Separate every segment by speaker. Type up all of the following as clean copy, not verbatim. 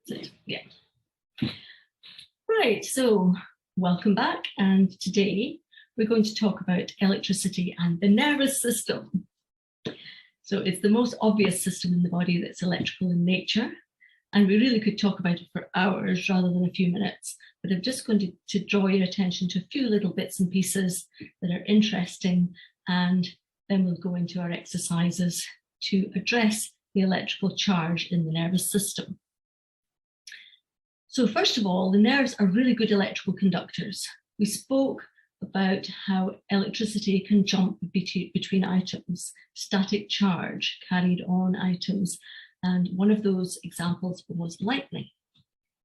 Speaker 1: That's it. Yeah. Right, so welcome back, and today we're going to talk about electricity and the nervous system. So it's the most obvious system in the body that's electrical in nature, and we really could talk about it for hours rather than a few minutes, but I'm just going to draw your attention to a few little bits and pieces that are interesting, and then we'll go into our exercises to address the electrical charge in the nervous system. So first of all, the nerves are really good electrical conductors. We spoke about how electricity can jump between items, static charge carried on items, and one of those examples was lightning.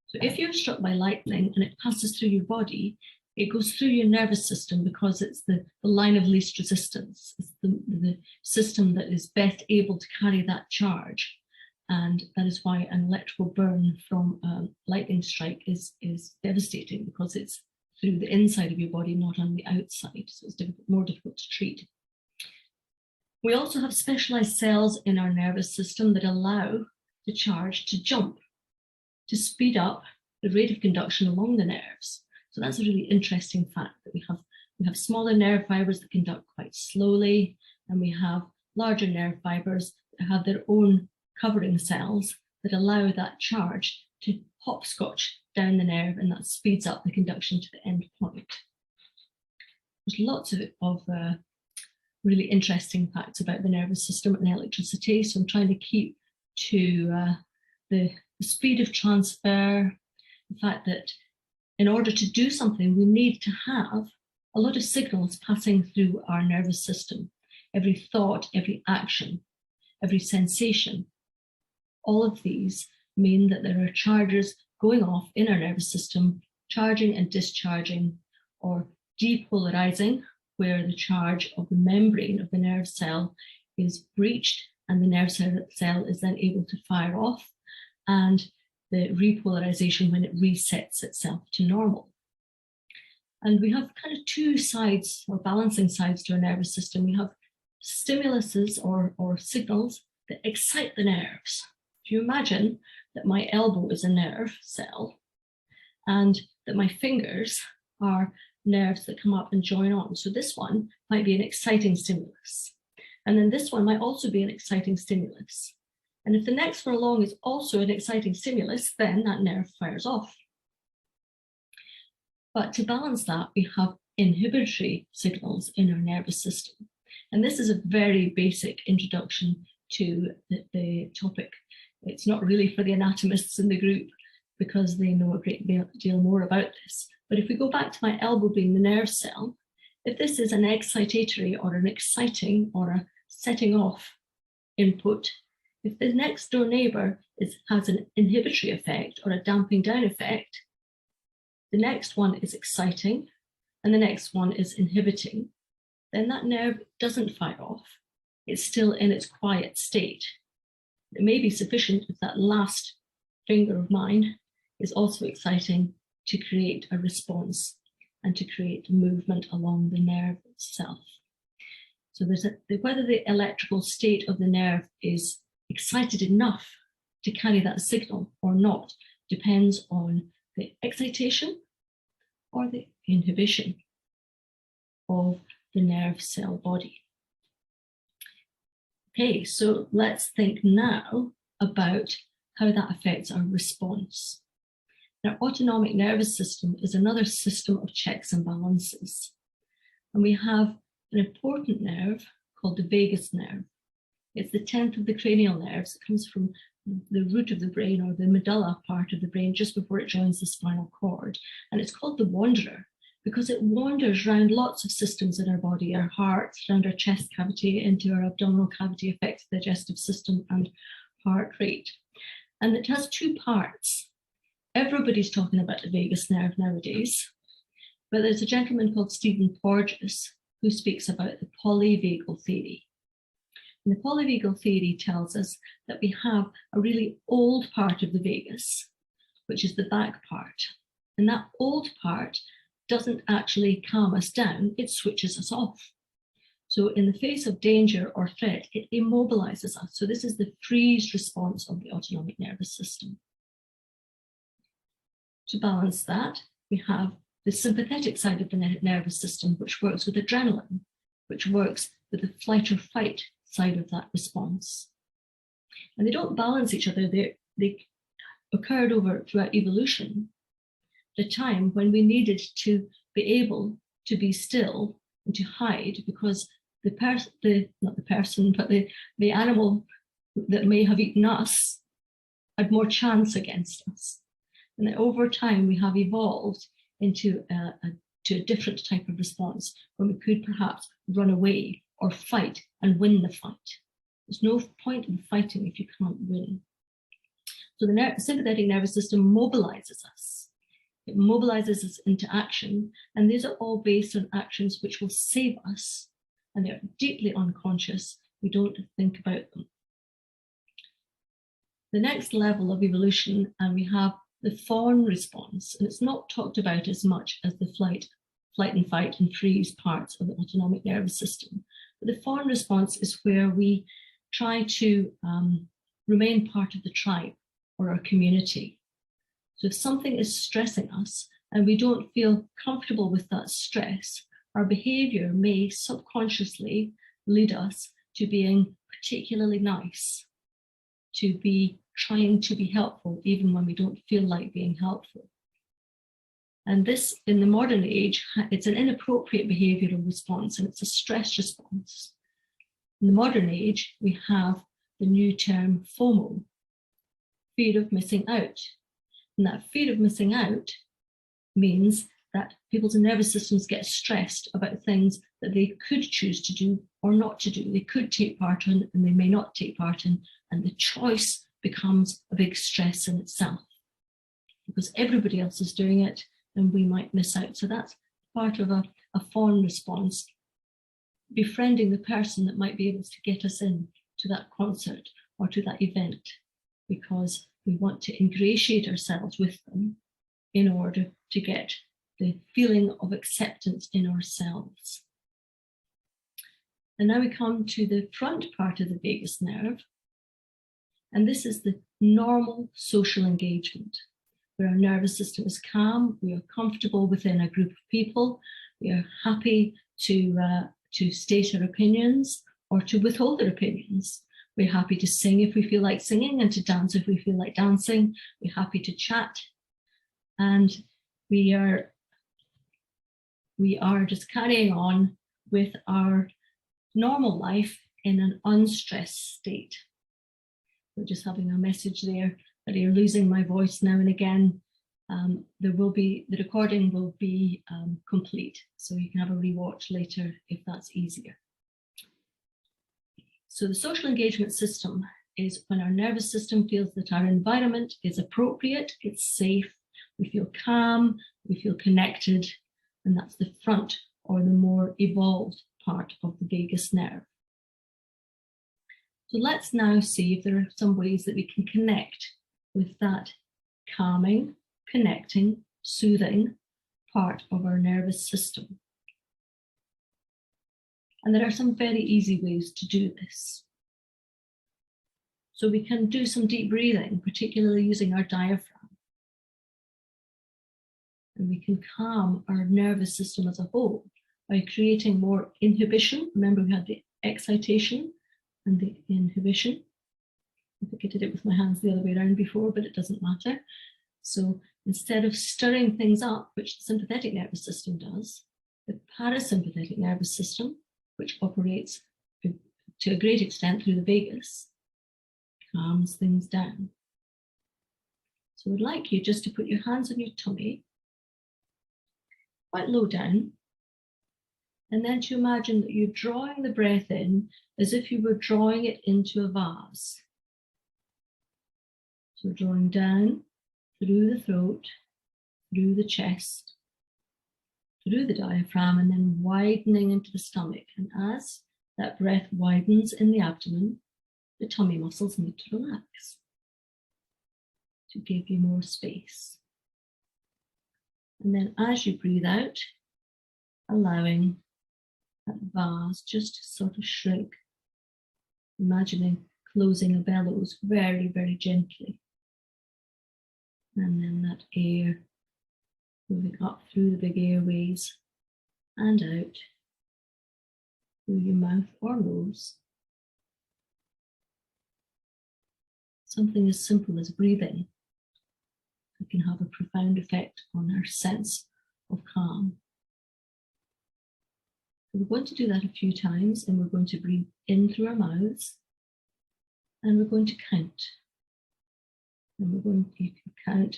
Speaker 1: So if you're struck by lightning and it passes through your body, it goes through your nervous system because it's the line of least resistance. It's the system that is best able to carry that charge. And that is why an electrical burn from a lightning strike is devastating, because it's through the inside of your body, not on the outside. So it's more difficult to treat. We also have specialized cells in our nervous system that allow the charge to jump, to speed up the rate of conduction along the nerves. So that's a really interesting fact, that we have smaller nerve fibers that conduct quite slowly, and we have larger nerve fibers that have their own covering cells that allow that charge to hopscotch down the nerve, and that speeds up the conduction to the end point. There's lots of really interesting facts about the nervous system and electricity, so I'm trying to keep to the speed of transfer, the fact that in order to do something, we need to have a lot of signals passing through our nervous system. Every thought, every action, every sensation, all of these mean that there are charges going off in our nervous system, charging and discharging, or depolarizing, where the charge of the membrane of the nerve cell is breached and the nerve cell is then able to fire off, and the repolarization when it resets itself to normal. And we have kind of two sides, or balancing sides, to our nervous system. We have stimuluses or signals that excite the nerves. If you imagine that my elbow is a nerve cell and that my fingers are nerves that come up and join on. So this one might be an exciting stimulus. And then this one might also be an exciting stimulus. And if the next one along is also an exciting stimulus, then that nerve fires off. But to balance that, we have inhibitory signals in our nervous system. And this is a very basic introduction to the topic. It's not really for the anatomists in the group, because they know a great deal more about this. But if we go back to my elbow being the nerve cell, if this is an excitatory or an exciting or a setting off input, if the next door neighbor has an inhibitory effect or a damping down effect, the next one is exciting and the next one is inhibiting, then that nerve doesn't fire off. It's still in its quiet state. It may be sufficient if that last finger of mine is also exciting to create a response and to create movement along the nerve itself. So whether the electrical state of the nerve is excited enough to carry that signal or not depends on the excitation or the inhibition of the nerve cell body. Okay, so let's think now about how that affects our response. Our autonomic nervous system is another system of checks and balances. And we have an important nerve called the vagus nerve. It's the 10th of the cranial nerves. It comes from the root of the brain, or the medulla part of the brain, just before it joins the spinal cord. And it's called the wanderer because it wanders around lots of systems in our body, our heart, around our chest cavity, into our abdominal cavity, affects the digestive system and heart rate. And it has two parts. Everybody's talking about the vagus nerve nowadays, but there's a gentleman called Stephen Porges who speaks about the polyvagal theory. And the polyvagal theory tells us that we have a really old part of the vagus, which is the back part. And that old part doesn't actually calm us down, it switches us off. So in the face of danger or threat, it immobilizes us. So this is the freeze response of the autonomic nervous system. To balance that, we have the sympathetic side of the nervous system, which works with adrenaline, which works with the flight or fight side of that response. And they don't balance each other. They occurred throughout evolution, the time when we needed to be able to be still and to hide because the animal that may have eaten us had more chance against us. And then over time, we have evolved into a different type of response when we could perhaps run away or fight and win the fight. There's no point in fighting if you can't win. So the sympathetic nervous system mobilizes us. It mobilizes us into action, and these are all based on actions which will save us, and they're deeply unconscious. We don't think about them. The next level of evolution, and we have the fawn response, and it's not talked about as much as the flight and fight and freeze parts of the autonomic nervous system. But the fawn response is where we try to remain part of the tribe or our community. So if something is stressing us and we don't feel comfortable with that stress, our behavior may subconsciously lead us to being particularly nice, to be trying to be helpful even when we don't feel like being helpful. And this, in the modern age, it's an inappropriate behavioral response, and it's a stress response. In the modern age, we have the new term FOMO, fear of missing out. And that fear of missing out means that people's nervous systems get stressed about things that they could choose to do or not to do. They could take part in and they may not take part in, and the choice becomes a big stress in itself because everybody else is doing it and we might miss out. So that's part of a fawn response, befriending the person that might be able to get us in to that concert or to that event, because we want to ingratiate ourselves with them in order to get the feeling of acceptance in ourselves. And now we come to the front part of the vagus nerve. And this is the normal social engagement, where our nervous system is calm, we are comfortable within a group of people, we are happy to state our opinions or to withhold our opinions. We're happy to sing if we feel like singing and to dance if we feel like dancing. We're happy to chat. And we are just carrying on with our normal life in an unstressed state. We're just having a message there that you're losing my voice now and again. The recording will be complete, so you can have a rewatch later if that's easier. So the social engagement system is when our nervous system feels that our environment is appropriate, it's safe, we feel calm, we feel connected, and that's the front or the more evolved part of the vagus nerve. So let's now see if there are some ways that we can connect with that calming, connecting, soothing part of our nervous system. And there are some very easy ways to do this. So we can do some deep breathing, particularly using our diaphragm. And we can calm our nervous system as a whole by creating more inhibition. Remember, we had the excitation and the inhibition. I think I did it with my hands the other way around before, but it doesn't matter. So instead of stirring things up, which the sympathetic nervous system does, the parasympathetic nervous system, which operates to a great extent through the vagus, calms things down. So I'd like you just to put your hands on your tummy, quite low down, and then to imagine that you're drawing the breath in as if you were drawing it into a vase. So drawing down through the throat, through the chest, through the diaphragm, and then widening into the stomach. And as that breath widens in the abdomen, the tummy muscles need to relax to give you more space. And then as you breathe out, allowing that vase just to sort of shrink, imagining closing a bellows very, very gently. And then that air moving up through the big airways and out through your mouth or nose. Something as simple as breathing can have a profound effect on our sense of calm. We're going to do that a few times, and we're going to breathe in through our mouths, and we're going to count. And we're going to count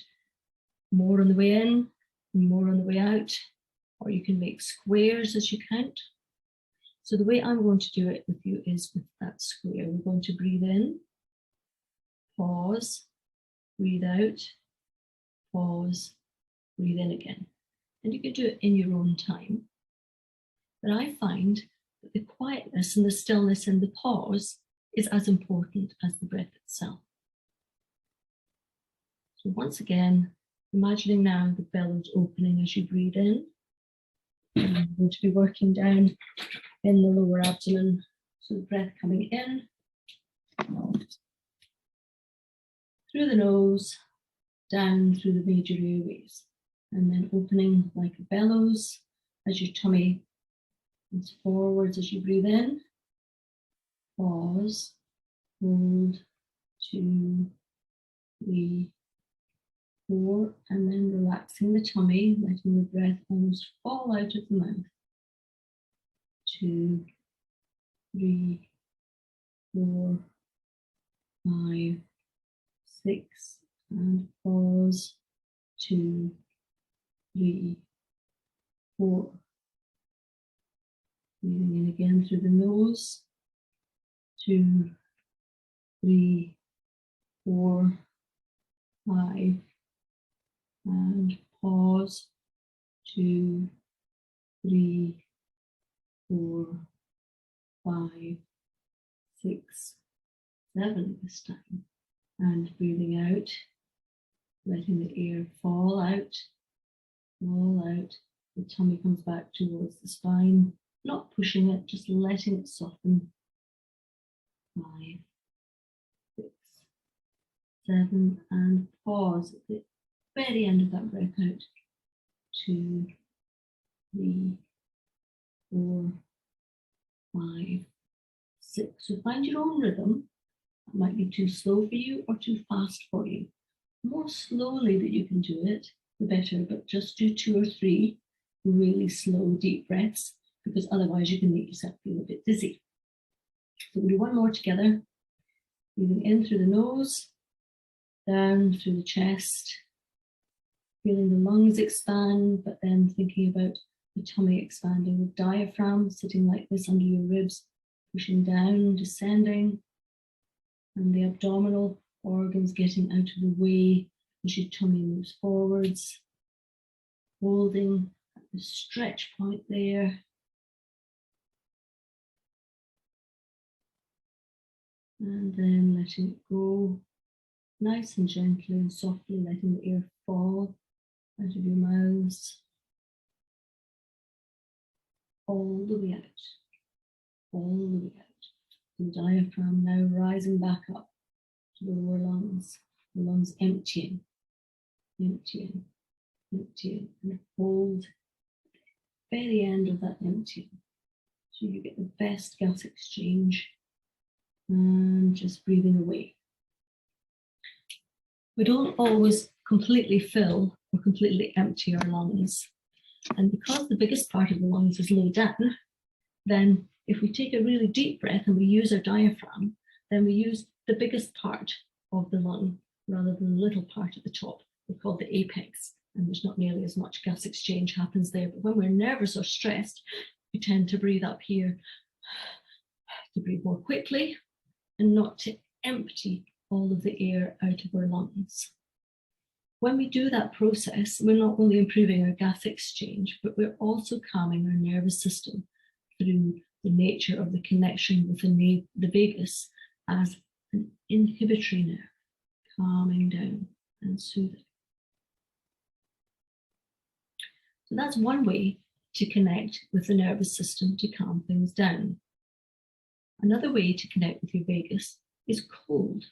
Speaker 1: more on the way in and more on the way out, or you can make squares as you count. So the way I'm going to do it with you is with that square. We're going to breathe in, pause, breathe out, pause, breathe in again. And you can do it in your own time. But I find that the quietness and the stillness and the pause is as important as the breath itself. So once again, imagining now the bellows opening as you breathe in. And I'm going to be working down in the lower abdomen. So the breath coming in through the nose, down through the major airways, and then opening like a bellows as your tummy comes forwards as you breathe in. Pause, hold, 2, 3, 4, and then relaxing the tummy, letting the breath almost fall out of the mouth. 2, 3, 4, 5, 6, and pause. 2, 3, 4. Breathing in again through the nose. 2, 3, 4, 5, and pause. 2, 3, 4, 5, 6, 7 this time. And breathing out, letting the air fall out, fall out. The tummy comes back towards the spine, not pushing it, just letting it soften. 5, 6, 7, and pause at the very end of that breath out. 2, 3, 4, 5, 6. So find your own rhythm. It might be too slow for you or too fast for you. The more slowly that you can do it, the better, but just do 2 or 3 really slow, deep breaths, because otherwise you can make yourself feel a bit dizzy. So we'll do one more together. Breathing in through the nose, down through the chest, feeling the lungs expand, but then thinking about the tummy expanding, the diaphragm sitting like this under your ribs, pushing down, descending, and the abdominal organs getting out of the way as your tummy moves forwards, holding at the stretch point there. And then letting it go, nice and gently and softly, letting the air fall out of your mouths, all the way out, all the way out. The diaphragm now rising back up to the lower lungs, the lungs emptying, emptying, emptying, and hold at the very end of that emptying. So you get the best gas exchange, and just breathing away. We don't always completely fill or completely empty our lungs. And because the biggest part of the lungs is low down, then if we take a really deep breath and we use our diaphragm, then we use the biggest part of the lung rather than the little part at the top. We call the apex, and there's not nearly as much gas exchange happens there. But when we're nervous or stressed, we tend to breathe up here, to breathe more quickly and not to empty all of the air out of our lungs. When we do that process, we're not only improving our gas exchange, but we're also calming our nervous system through the nature of the connection with the vagus as an inhibitory nerve, calming down and soothing. So that's one way to connect with the nervous system to calm things down. Another way to connect with your vagus is cold.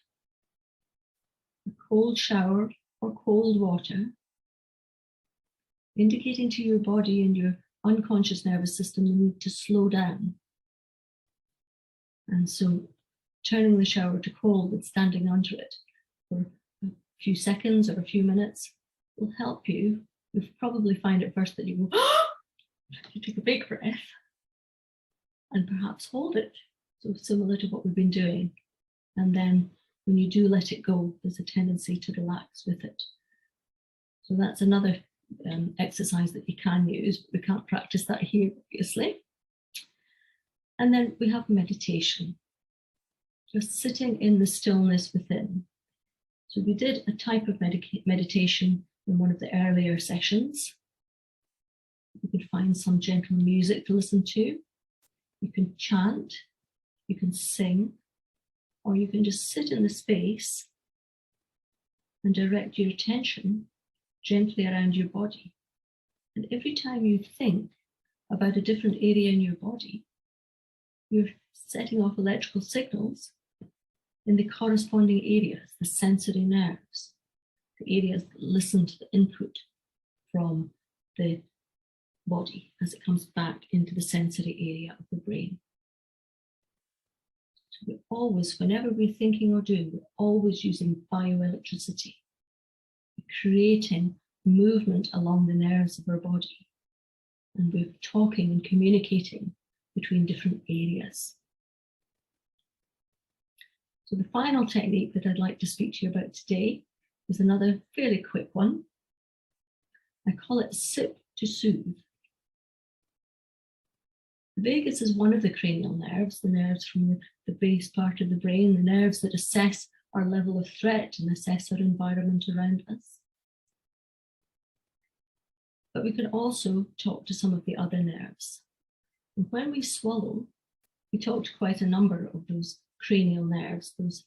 Speaker 1: A cold shower or cold water indicating to your body and your unconscious nervous system the need to slow down. And so turning the shower to cold and standing under it for a few seconds or a few minutes will help you. You'll probably find at first that you go, you take a big breath and perhaps hold it. So similar to what we've been doing. And then when you do let it go, there's a tendency to relax with it. So that's another exercise that you can use, but we can't practice that here, obviously. And then we have meditation, just sitting in the stillness within. So we did a type of meditation in one of the earlier sessions. You could find some gentle music to listen to. You can chant, you can sing, or you can just sit in the space and direct your attention gently around your body. And every time you think about a different area in your body, you're setting off electrical signals in the corresponding areas, the sensory nerves, the areas that listen to the input from the body as it comes back into the sensory area of the brain. So we're always, whenever we're thinking or doing, we're always using bioelectricity, creating movement along the nerves of our body. And we're talking and communicating between different areas. So the final technique that I'd like to speak to you about today is another fairly quick one. I call it sip to soothe. The vagus is one of the cranial nerves, the nerves from the base part of the brain, the nerves that assess our level of threat and assess our environment around us. But we can also talk to some of the other nerves. And when we swallow, we talk to quite a number of those cranial nerves, those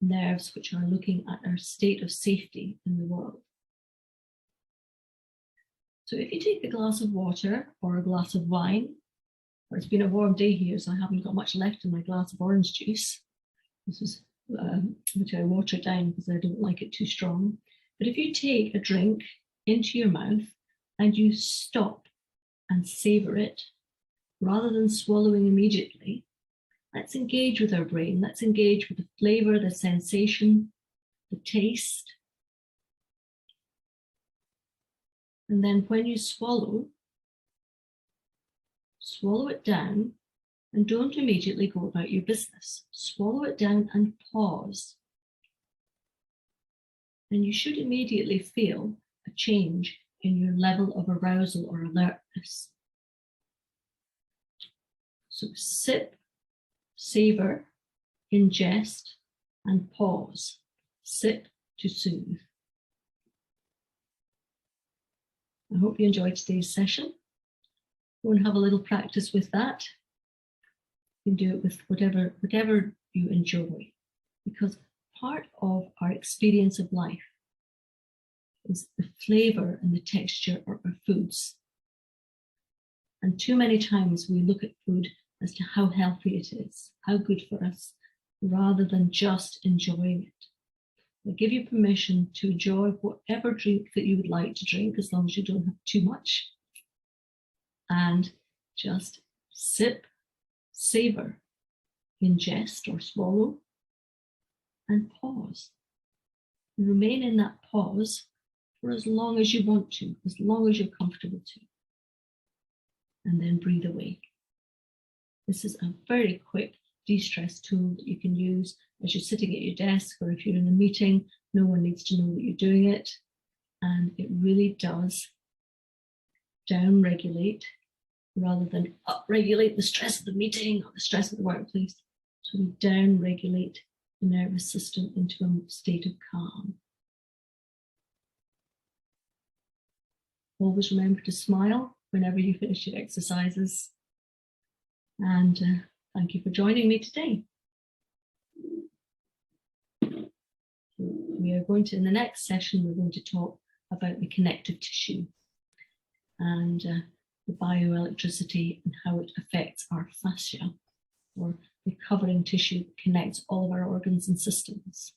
Speaker 1: nerves which are looking at our state of safety in the world. So if you take a glass of water or a glass of wine, or it's been a warm day here, so I haven't got much left in my glass of orange juice. This is which I water down because I don't like it too strong. But if you take a drink into your mouth and you stop and savor it, rather than swallowing immediately, let's engage with our brain. Let's engage with the flavor, the sensation, the taste. And then when you swallow it down and don't immediately go about your business. Swallow it down and pause. And you should immediately feel a change in your level of arousal or alertness. So sip, savor, ingest, and pause. Sip to soothe. I hope you enjoyed today's session. Go and have a little practice with that. You can do it with whatever you enjoy, because part of our experience of life is the flavor and the texture of our foods. And too many times we look at food as to how healthy it is, how good for us, rather than just enjoying it. I give you permission to enjoy whatever drink that you would like to drink, as long as you don't have too much. And just sip, savor, ingest or swallow, and pause. And remain in that pause for as long as you want to, as long as you're comfortable to. And then breathe away. This is a very quick de-stress tool that you can use as you're sitting at your desk, or if you're in a meeting, no one needs to know that you're doing it. And it really does down-regulate rather than up-regulate the stress of the meeting or the stress of the workplace. So we down-regulate the nervous system into a state of calm. Always remember to smile whenever you finish your exercises. And thank you for joining me today. We are going to, in the next session, we're going to talk about the connective tissue and the bioelectricity and how it affects our fascia, or the covering tissue that connects all of our organs and systems.